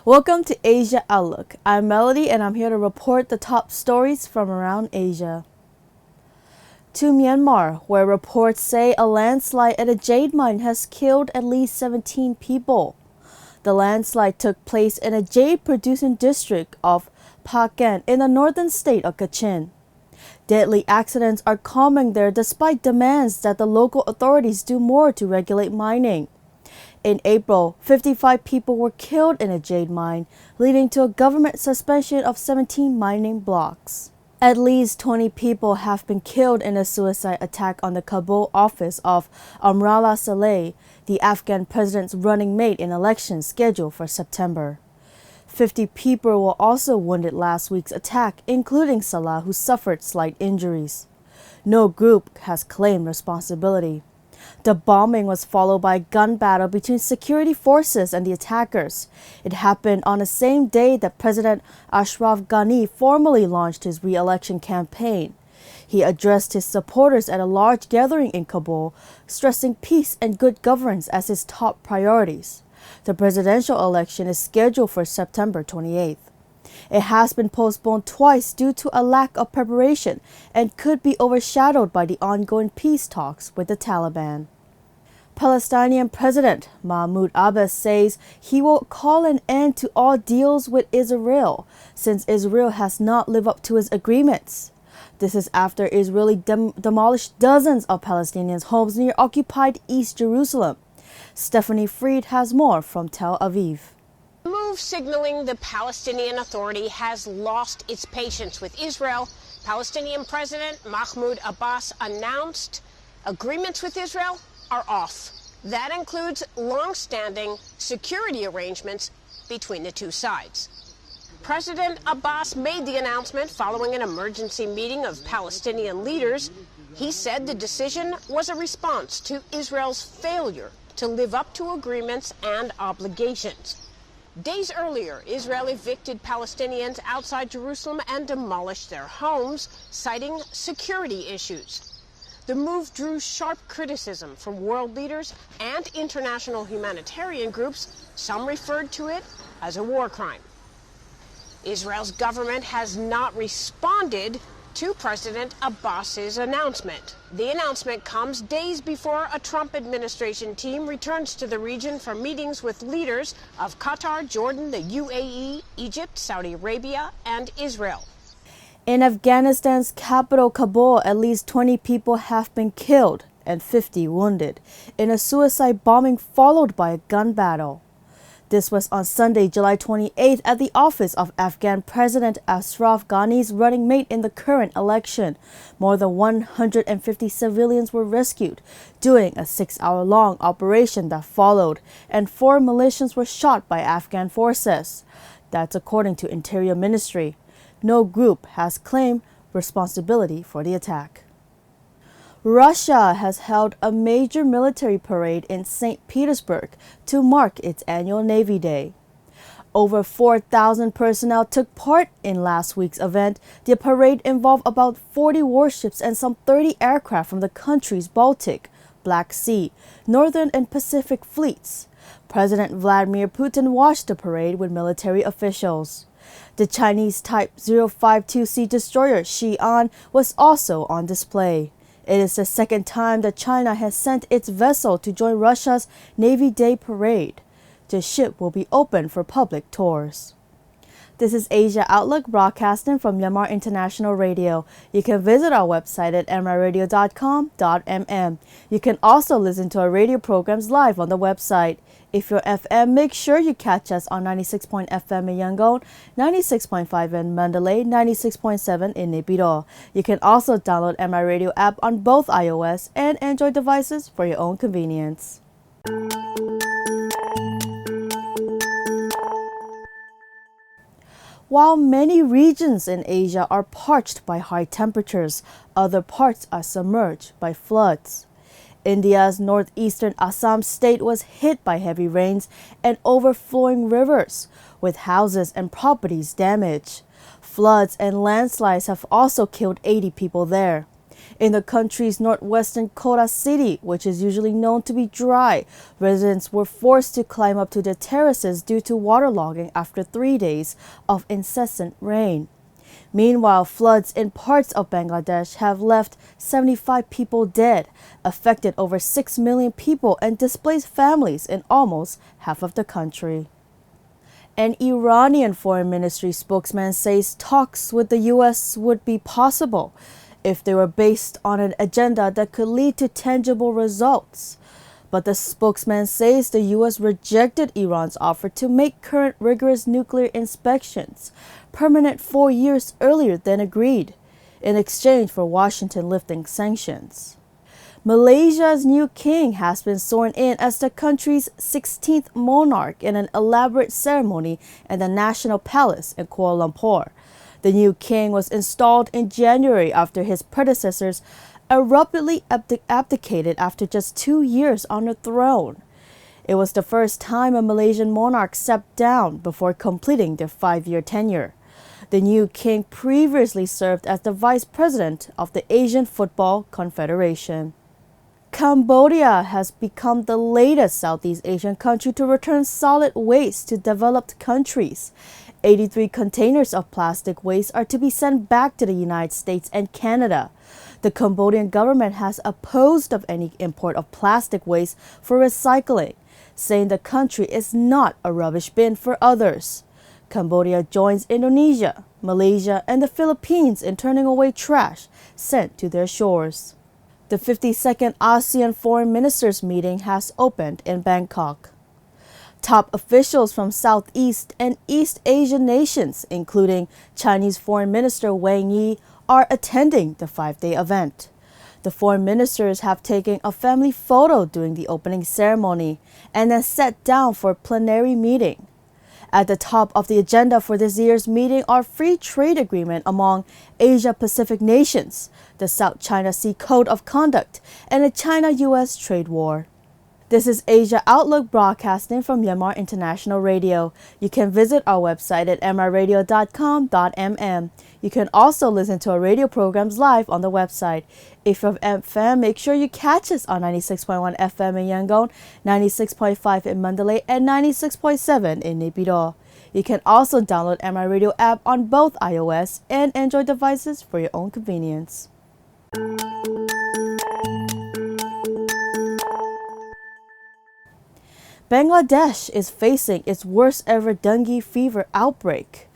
Welcome to Asia Outlook. I'm Melody and I'm here to report the top stories from around Asia. To Myanmar, where reports say a landslide at a jade mine has killed at least 17 people. The landslide took place in a jade-producing district of Paken in the northern state of Kachin. Deadly accidents are common there despite demands that the local authorities do more to regulate mining. In April, 55 people were killed in a jade mine, leading to a government suspension of 17 mining blocks. At least 20 people have been killed in a suicide attack on the Kabul office of Amrullah Saleh, the Afghan president's running mate in elections scheduled for September. 50 people were also wounded last week's attack, including Salah, who suffered slight injuries. No group has claimed responsibility. The bombing was followed by a gun battle between security forces and the attackers. It happened on the same day that President Ashraf Ghani formally launched his re-election campaign. He addressed his supporters at a large gathering in Kabul, stressing peace and good governance as his top priorities. The presidential election is scheduled for September 28th. It has been postponed twice due to a lack of preparation and could be overshadowed by the ongoing peace talks with the Taliban. Palestinian President Mahmoud Abbas says he will call an end to all deals with Israel since Israel has not lived up to its agreements. This is after Israel demolished dozens of Palestinians' homes near occupied East Jerusalem. Stephanie Fried has more from Tel Aviv. The move signaling the Palestinian Authority has lost its patience with Israel. Palestinian President Mahmoud Abbas announced agreements with Israel are off. That includes long-standing security arrangements between the two sides. President Abbas made the announcement following an emergency meeting of Palestinian leaders. He said the decision was a response to Israel's failure to live up to agreements and obligations. Days earlier, Israel evicted Palestinians outside Jerusalem and demolished their homes, citing security issues. The move drew sharp criticism from world leaders and international humanitarian groups. Some referred to it as a war crime. Israel's government has not responded to President Abbas's announcement. The announcement comes days before a Trump administration team returns to the region for meetings with leaders of Qatar, Jordan, the UAE, Egypt, Saudi Arabia, and Israel. In Afghanistan's capital Kabul, at least 20 people have been killed and 50 wounded in a suicide bombing followed by a gun battle. This was on Sunday, July 28th, at the office of Afghan President Ashraf Ghani's running mate in the current election. More than 150 civilians were rescued during a 6-hour-long operation that followed, and 4 militias were shot by Afghan forces. That's according to Interior Ministry. No group has claimed responsibility for the attack. Russia has held a major military parade in St. Petersburg to mark its annual Navy Day. Over 4,000 personnel took part in last week's event. The parade involved about 40 warships and some 30 aircraft from the country's Baltic, Black Sea, Northern and Pacific fleets. President Vladimir Putin watched the parade with military officials. The Chinese Type 052C destroyer Xi'an was also on display. It is the second time that China has sent its vessel to join Russia's Navy Day parade. The ship will be open for public tours. This is Asia Outlook broadcasting from Myanmar International Radio. You can visit our website at mradio.com.mm. You can also listen to our radio programs live on the website. If you're FM, make sure you catch us on 96.0 FM in Yangon, 96.5 in Mandalay, 96.7 in Naypyidaw. You can also download MI Radio app on both iOS and Android devices for your own convenience. While many regions in Asia are parched by high temperatures, other parts are submerged by floods. India's northeastern Assam state was hit by heavy rains and overflowing rivers, with houses and properties damaged. Floods and landslides have also killed 80 people there. In the country's northwestern Kota city, which is usually known to be dry, residents were forced to climb up to their terraces due to waterlogging after 3 days of incessant rain. Meanwhile, floods in parts of Bangladesh have left 75 people dead, affected over 6 million people, and displaced families in almost half of the country. An Iranian foreign ministry spokesman says talks with the U.S. would be possible if they were based on an agenda that could lead to tangible results. But the spokesman says the U.S. rejected Iran's offer to make current rigorous nuclear inspections permanent 4 years earlier than agreed, in exchange for Washington lifting sanctions. Malaysia's new king has been sworn in as the country's 16th monarch in an elaborate ceremony in the National Palace in Kuala Lumpur. The new king was installed in January after his predecessors abruptly abdicated after just 2 years on the throne. It was the first time a Malaysian monarch stepped down before completing their 5-year tenure. The new king previously served as the vice president of the Asian Football Confederation. Cambodia has become the latest Southeast Asian country to return solid waste to developed countries. 83 containers of plastic waste are to be sent back to the United States and Canada. The Cambodian government has opposed of any import of plastic waste for recycling, saying the country is not a rubbish bin for others. Cambodia joins Indonesia, Malaysia, and the Philippines in turning away trash sent to their shores. The 52nd ASEAN Foreign Ministers meeting has opened in Bangkok. Top officials from Southeast and East Asian nations, including Chinese Foreign Minister Wang Yi, are attending the 5-day event. The foreign ministers have taken a family photo during the opening ceremony and then sat down for a plenary meeting. At the top of the agenda for this year's meeting are free trade agreement among Asia-Pacific nations, the South China Sea Code of Conduct, and the China-U.S. trade war. This is Asia Outlook broadcasting from Myanmar International Radio. You can visit our website at mradio.com.mm. You can also listen to our radio programs live on the website. If you're an FM, make sure you catch us on 96.1 FM in Yangon, 96.5 in Mandalay, and 96.7 in Naypyidaw. You can also download MR Radio app on both iOS and Android devices for your own convenience. Bangladesh is facing its worst ever dengue fever outbreak.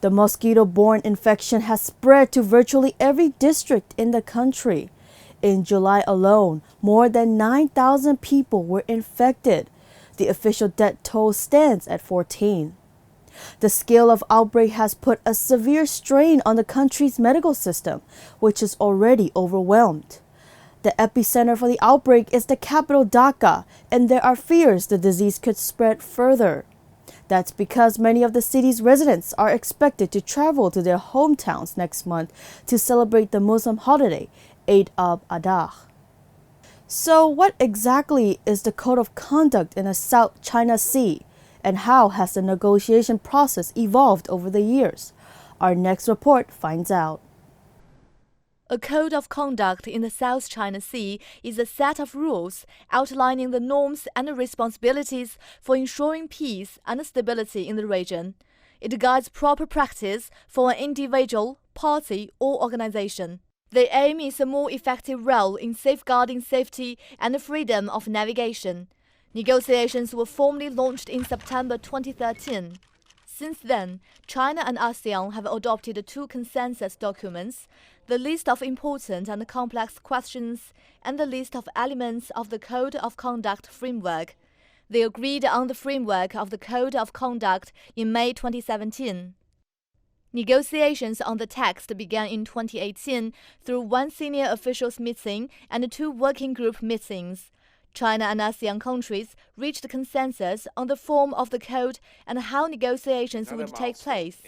The mosquito-borne infection has spread to virtually every district in the country. In July alone, more than 9,000 people were infected. The official death toll stands at 14. The scale of outbreak has put a severe strain on the country's medical system, which is already overwhelmed. The epicenter for the outbreak is the capital Dhaka, and there are fears the disease could spread further. That's because many of the city's residents are expected to travel to their hometowns next month to celebrate the Muslim holiday, Eid al-Adha. So what exactly is the Code of Conduct in the South China Sea, and how has the negotiation process evolved over the years? Our next report finds out. A code of conduct in the South China Sea is a set of rules outlining the norms and responsibilities for ensuring peace and stability in the region. It guides proper practice for an individual, party, or organization. The aim is a more effective role in safeguarding safety and freedom of navigation. Negotiations were formally launched in September 2013. Since then, China and ASEAN have adopted 2 consensus documents, the list of important and complex questions, and the list of elements of the Code of Conduct framework. They agreed on the framework of the Code of Conduct in May 2017. Negotiations on the text began in 2018 through 1 senior officials meeting and 2 working group meetings. China and ASEAN countries reached consensus on the form of the code and how negotiations would take place.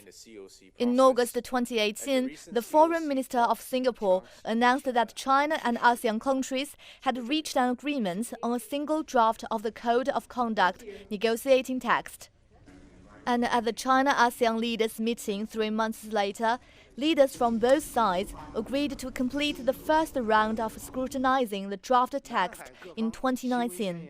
In August 2018, the Foreign Minister of Singapore announced that China and ASEAN countries had reached an agreement on a single draft of the Code of Conduct negotiating text. And at the China-ASEAN leaders meeting 3 months later, leaders from both sides agreed to complete the first round of scrutinizing the draft text in 2019.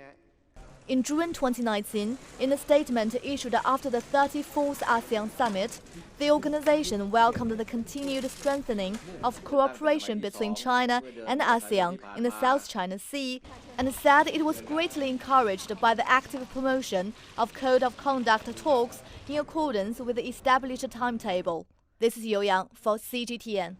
In June 2019, in a statement issued after the 34th ASEAN Summit, the organization welcomed the continued strengthening of cooperation between China and ASEAN in the South China Sea and said it was greatly encouraged by the active promotion of Code of Conduct talks in accordance with the established timetable. This is Yu Yang for CGTN.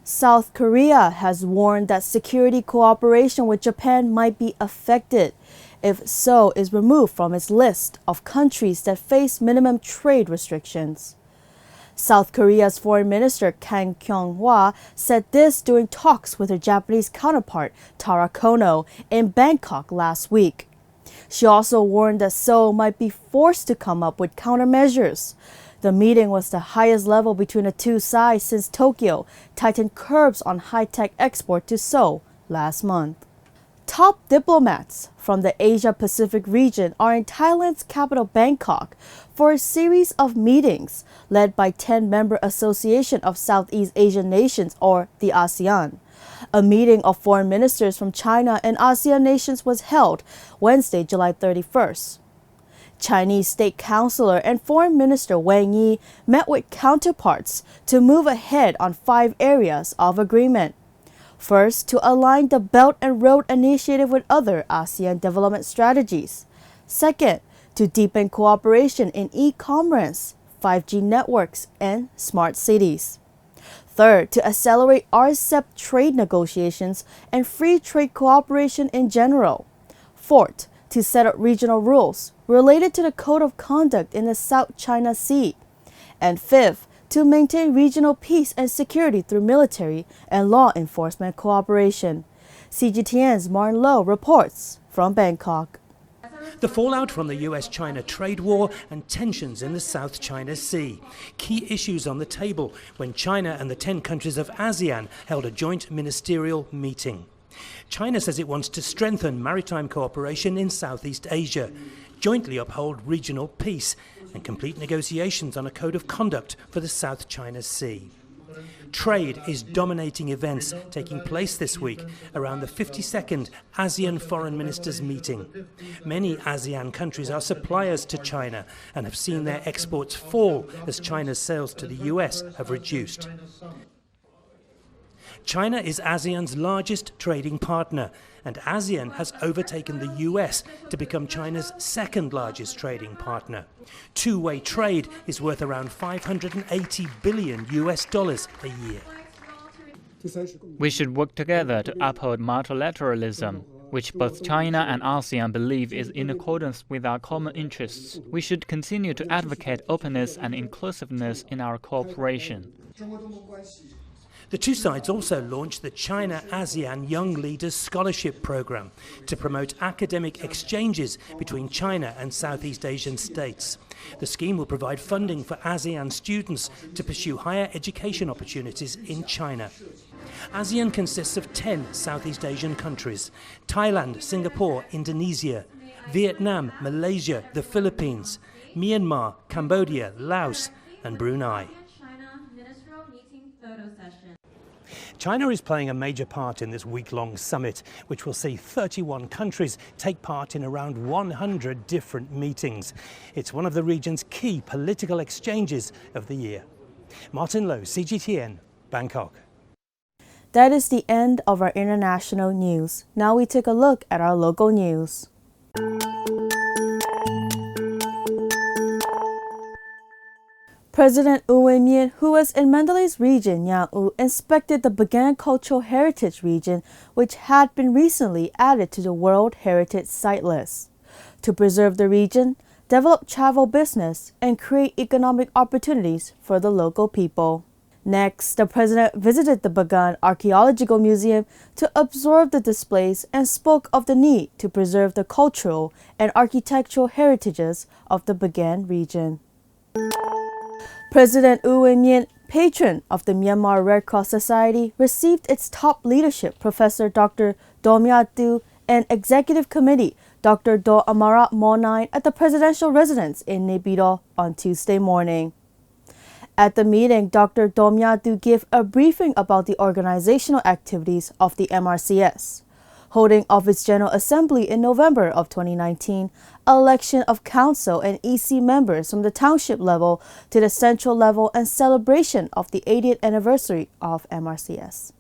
South Korea has warned that security cooperation with Japan might be affected if Seoul is removed from its list of countries that face minimum trade restrictions. South Korea's Foreign Minister Kang Kyung-hwa said this during talks with her Japanese counterpart Tara Kono in Bangkok last week. She also warned that Seoul might be forced to come up with countermeasures. The meeting was the highest level between the two sides since Tokyo tightened curbs on high-tech export to Seoul last month. Top diplomats from the Asia-Pacific region are in Thailand's capital Bangkok for a series of meetings led by 10-member Association of Southeast Asian Nations, or the ASEAN. A meeting of foreign ministers from China and ASEAN nations was held Wednesday, July 31st. Chinese State Councilor and Foreign Minister Wang Yi met with counterparts to move ahead on 5 areas of agreement. First, to align the Belt and Road Initiative with other ASEAN development strategies. Second, to deepen cooperation in e-commerce, 5G networks, and smart cities. Third, to accelerate RCEP trade negotiations and free trade cooperation in general. Fourth, to set up regional rules related to the Code of Conduct in the South China Sea. And fifth, to maintain regional peace and security through military and law enforcement cooperation. CGTN's Martin Lowe reports from Bangkok. The fallout from the US-China trade war and tensions in the South China Sea. Key issues on the table when China and the 10 countries of ASEAN held a joint ministerial meeting. China says it wants to strengthen maritime cooperation in Southeast Asia, jointly uphold regional peace, and complete negotiations on a code of conduct for the South China Sea. Trade is dominating events taking place this week around the 52nd ASEAN Foreign Ministers meeting. Many ASEAN countries are suppliers to China and have seen their exports fall as China's sales to the US have reduced. China is ASEAN's largest trading partner, and ASEAN has overtaken the US to become China's second largest trading partner. Two-way trade is worth around $580 billion a year. We should work together to uphold multilateralism, which both China and ASEAN believe is in accordance with our common interests. We should continue to advocate openness and inclusiveness in our cooperation. The two sides also launched the China-ASEAN Young Leaders Scholarship Program to promote academic exchanges between China and Southeast Asian states. The scheme will provide funding for ASEAN students to pursue higher education opportunities in China. ASEAN consists of 10 Southeast Asian countries: Thailand, Singapore, Indonesia, Vietnam, Malaysia, the Philippines, Myanmar, Cambodia, Laos, and Brunei. China is playing a major part in this week-long summit, which will see 31 countries take part in around 100 different meetings. It's one of the region's key political exchanges of the year. Martin Lowe, CGTN, Bangkok. That is the end of our international news. Now we take a look at our local news. President Wu Wei-mien, who was in Mandalay's region, Yang-u, inspected the Bagan Cultural Heritage region, which had been recently added to the World Heritage Site list. To preserve the region, develop travel business, and create economic opportunities for the local people. Next, the president visited the Bagan Archaeological Museum to observe the displays and spoke of the need to preserve the cultural and architectural heritages of the Bagan region. President Wu Wei-mien, patron of the Myanmar Red Cross Society, received its top leadership, Professor Dr. Do Myat-du, and Executive Committee, Dr. Do Amarat Monine, at the presidential residence in Naypyidaw on Tuesday morning. At the meeting, Dr. Domyadu gave a briefing about the organizational activities of the MRCS, holding of its General Assembly in November of 2019, election of council and EC members from the township level to the central level, and celebration of the 80th anniversary of MRCS.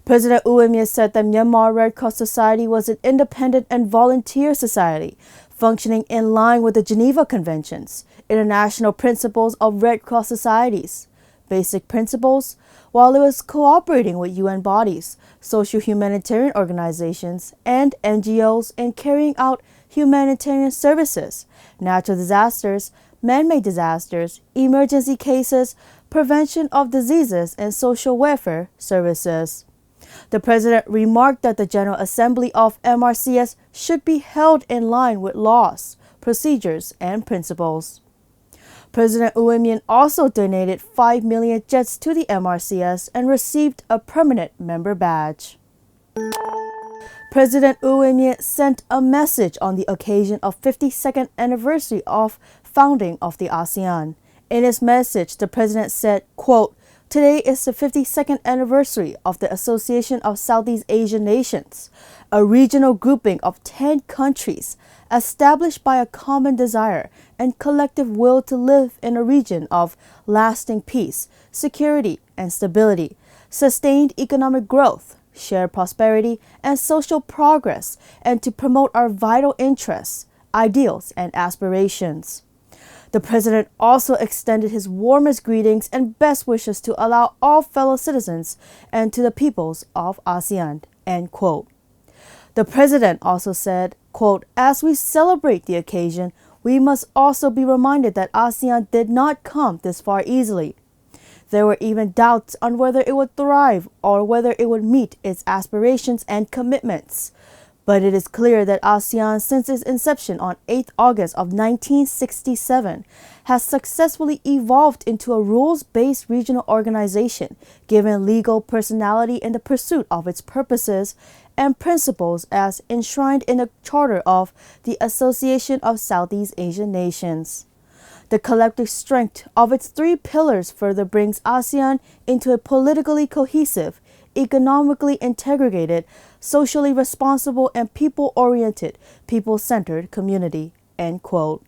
President Woo Eun-myeol said that Myanmar Red Cross Society was an independent and volunteer society, functioning in line with the Geneva Conventions, international principles of Red Cross societies, basic principles, while it was cooperating with UN bodies, social humanitarian organizations, and NGOs in carrying out humanitarian services, natural disasters, man-made disasters, emergency cases, prevention of diseases, and social welfare services. The president remarked that the General Assembly of MRCS should be held in line with laws, procedures, and principles. President Woo Eun-myeol also donated 5 million jets to the MRCS and received a permanent member badge. President Woo Eun-myeol sent a message on the occasion of 52nd anniversary of founding of the ASEAN. In his message, the president said, quote, "Today is the 52nd anniversary of the Association of Southeast Asian Nations, a regional grouping of 10 countries established by a common desire and collective will to live in a region of lasting peace, security, and stability, sustained economic growth, shared prosperity, and social progress, and to promote our vital interests, ideals, and aspirations." The president also extended his warmest greetings and best wishes to allow all fellow citizens and to the peoples of ASEAN, end quote. The president also said, quote, "As we celebrate the occasion, we must also be reminded that ASEAN did not come this far easily. There were even doubts on whether it would thrive or whether it would meet its aspirations and commitments. But it is clear that ASEAN, since its inception on 8th August of 1967, has successfully evolved into a rules-based regional organization, given legal personality in the pursuit of its purposes and principles as enshrined in the Charter of the Association of Southeast Asian Nations. The collective strength of its three pillars further brings ASEAN into a politically cohesive, economically integrated, socially responsible, and people-oriented, people-centered community, end quote.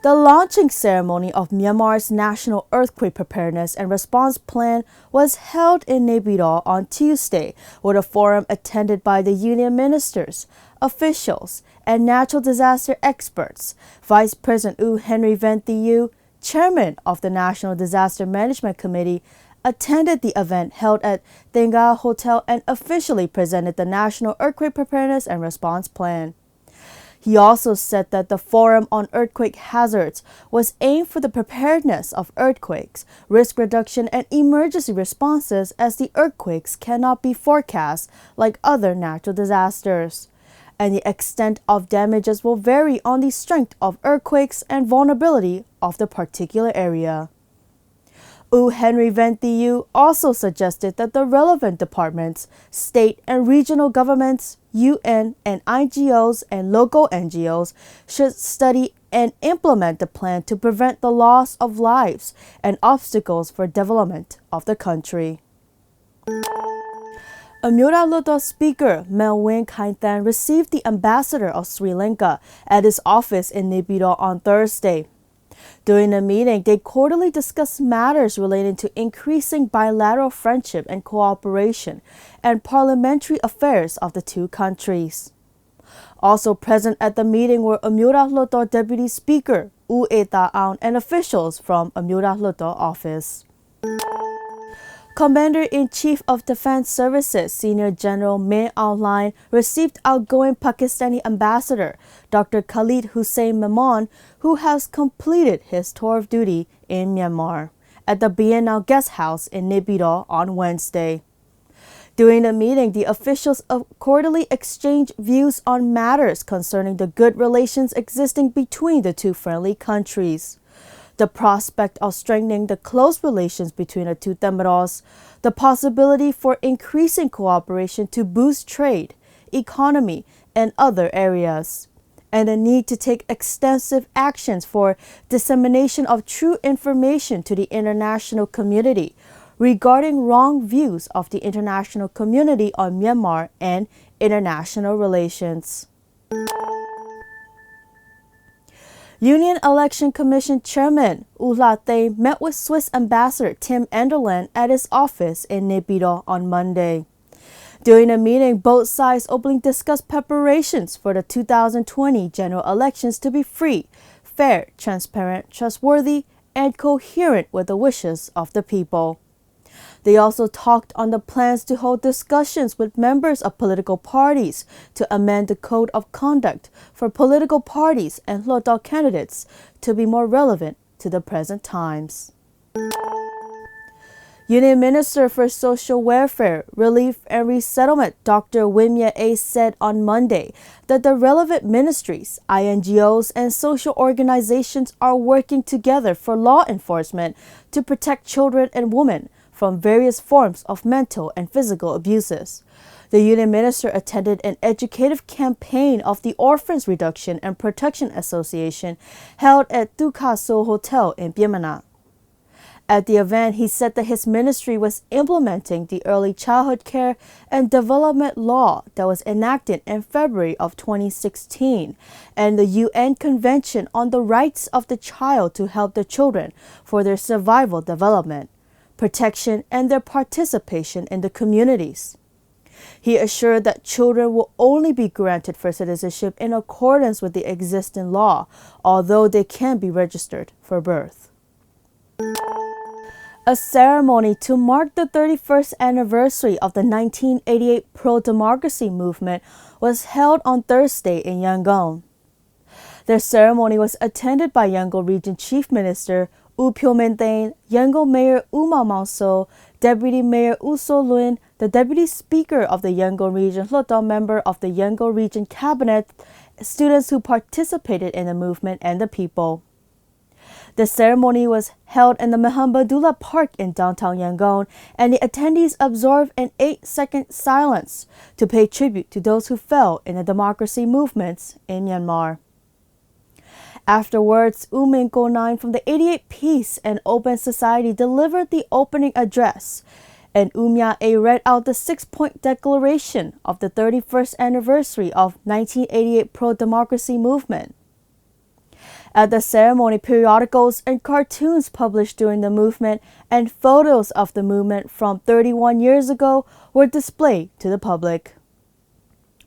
The launching ceremony of Myanmar's National Earthquake Preparedness and Response Plan was held in Naypyidaw on Tuesday, with a forum attended by the union ministers, officials, and natural disaster experts. Vice President U Henry Van Thieu, chairman of the National Disaster Management Committee, attended the event held at Tenga Hotel and officially presented the National Earthquake Preparedness and Response Plan. He also said that the Forum on Earthquake Hazards was aimed for the preparedness of earthquakes, risk reduction, and emergency responses, as the earthquakes cannot be forecast like other natural disasters, and the extent of damages will vary on the strength of earthquakes and vulnerability of the particular area. U Henry Van Thieu also suggested that the relevant departments, state and regional governments, UN and IGOs and local NGOs should study and implement the plan to prevent the loss of lives and obstacles for development of the country. Amyura Speaker Melwin Kainthan received the ambassador of Sri Lanka at his office in Naypyidaw on Thursday. During the meeting, they quarterly discussed matters relating to increasing bilateral friendship and cooperation and parliamentary affairs of the two countries. Also present at the meeting were Amyura Deputy Speaker U Eta Aung and officials from Amyura office. Commander-in-Chief of Defense Services Senior General Min Aung Hlaing received outgoing Pakistani Ambassador Dr. Khalid Hussain Memon, who has completed his tour of duty in Myanmar, at the Biennale Guest House in Naypyidaw on Wednesday. During the meeting, the officials quarterly exchanged views on matters concerning the good relations existing between the two friendly countries, the prospect of strengthening the close relations between the two Temiros, the possibility for increasing cooperation to boost trade, economy, and other areas, and the need to take extensive actions for dissemination of true information to the international community regarding wrong views of the international community on Myanmar and international relations. Union Election Commission Chairman U Lathay met with Swiss Ambassador Tim Enderland at his office in Naypyidaw on Monday. During the meeting, both sides openly discussed preparations for the 2020 general elections to be free, fair, transparent, trustworthy, and coherent with the wishes of the people. They also talked on the plans to hold discussions with members of political parties to amend the code of conduct for political parties and Lodol candidates to be more relevant to the present times. Union Minister for Social Welfare, Relief and Resettlement Dr. Wimye A. said on Monday that the relevant ministries, INGOs, and social organizations are working together for law enforcement to protect children and women from various forms of mental and physical abuses. The union minister attended an educative campaign of the Orphans Reduction and Protection Association held at Dukaso Hotel in Myanmar. At the event, he said that his ministry was implementing the Early Childhood Care and Development Law that was enacted in February of 2016 and the UN Convention on the Rights of the Child to help the children for their survival, development, protection, and their participation in the communities. He assured that children will only be granted for citizenship in accordance with the existing law, although they can be registered for birth. A ceremony to mark the 31st anniversary of the 1988 pro-democracy movement was held on Thursday in Yangon. The ceremony was attended by Yangon Region Chief Minister U Pyo-min-thein, Yangon Mayor U Mau-so, Deputy Mayor U So-lun, the Deputy Speaker of the Yangon Region Lodol member of the Yangon Region Cabinet, students who participated in the movement, and the people. The ceremony was held in the Mahambadula Park in downtown Yangon, and the attendees observed an 8-second silence to pay tribute to those who fell in the democracy movements in Myanmar. Afterwards, U Min Go-9 from the 88 Peace and Open Society delivered the opening address, and U Mya-a read out the 6-point declaration of the 31st anniversary of 1988 pro-democracy movement. At the ceremony, periodicals and cartoons published during the movement and photos of the movement from 31 years ago were displayed to the public.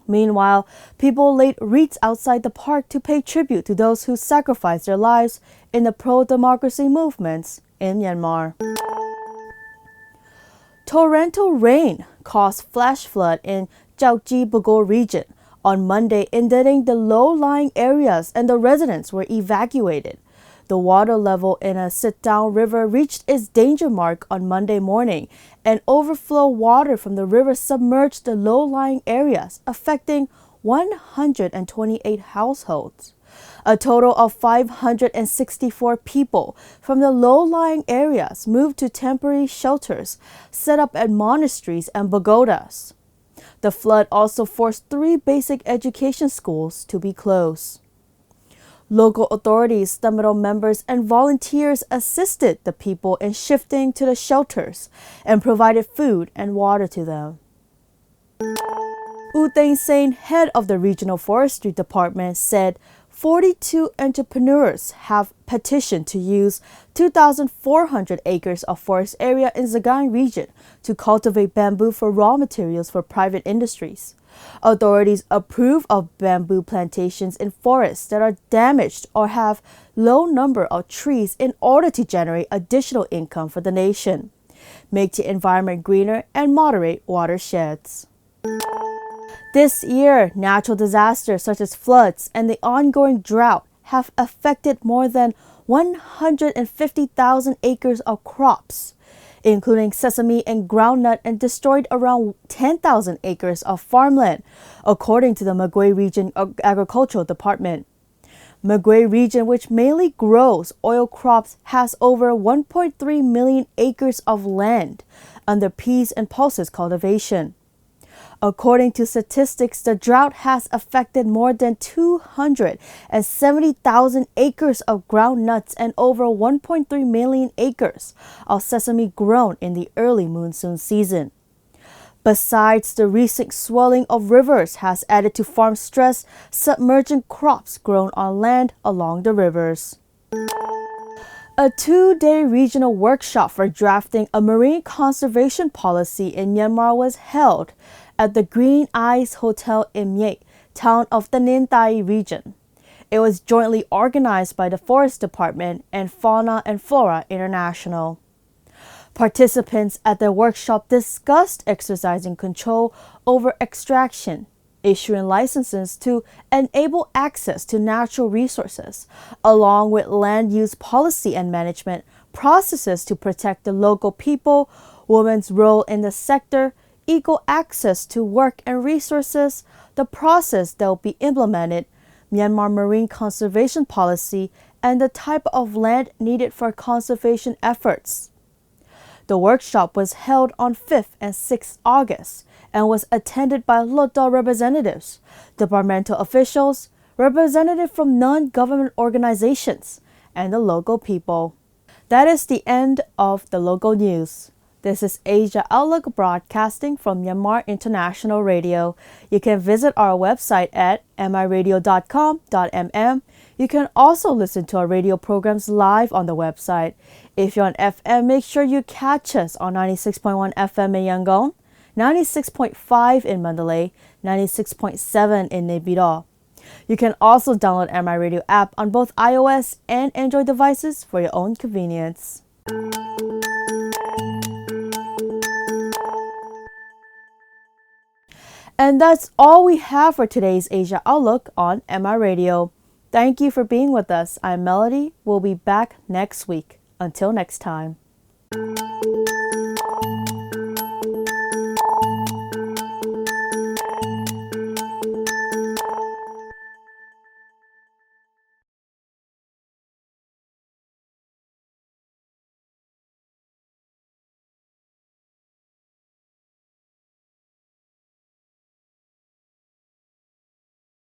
Meanwhile, people laid wreaths outside the park to pay tribute to those who sacrificed their lives in the pro-democracy movements in Myanmar. Torrential rain caused flash flood in Chaukji-Bogor region on Monday, inundating the low-lying areas, and the residents were evacuated. The water level in a sit-down river reached its danger mark on Monday morning, and overflow water from the river submerged the low-lying areas, affecting 128 households. A total of 564 people from the low-lying areas moved to temporary shelters set up at monasteries and pagodas. The flood also forced 3 basic education schools to be closed. Local authorities, Tamil members, and volunteers assisted the people in shifting to the shelters and provided food and water to them. U Thein-sein, head of the Regional Forestry Department, said 42 entrepreneurs have petitioned to use 2,400 acres of forest area in Sagaing region to cultivate bamboo for raw materials for private industries. Authorities approve of bamboo plantations in forests that are damaged or have low number of trees in order to generate additional income for the nation, make the environment greener, and moderate watersheds. This year, natural disasters such as floods and the ongoing drought have affected more than 150,000 acres of crops, including sesame and groundnut, and destroyed around 10,000 acres of farmland, according to the Magui Region Agricultural Department. Magui Region, which mainly grows oil crops, has over 1.3 million acres of land under peas and pulses cultivation. According to statistics, the drought has affected more than 270,000 acres of groundnuts and over 1.3 million acres of sesame grown in the early monsoon season. Besides, the recent swelling of rivers has added to farm stress, submerging crops grown on land along the rivers. A 2-day regional workshop for drafting a marine conservation policy in Myanmar was held at the Green Eyes Hotel in Mye, town of the Ninh Tai region. It was jointly organized by the Forest Department and Fauna and Flora International. Participants at the workshop discussed exercising control over extraction, issuing licenses to enable access to natural resources, along with land use policy and management processes to protect the local people, women's role in the sector, equal access to work and resources, the process that will be implemented, Myanmar marine conservation policy, and the type of land needed for conservation efforts. The workshop was held on 5th and 6th August and was attended by local representatives, departmental officials, representatives from non-government organizations, and the local people. That is the end of the local news. This is Asia Outlook broadcasting from Myanmar International Radio. You can visit our website at miradio.com.mm. You can also listen to our radio programs live on the website. If you're on FM, make sure you catch us on 96.1 FM in Yangon, 96.5 in Mandalay, 96.7 in Naypyidaw. You can also download MI Radio app on both iOS and Android devices for your own convenience. And that's all we have for today's Asia Outlook on MI Radio. Thank you for being with us. I'm Melody. We'll be back next week. Until next time.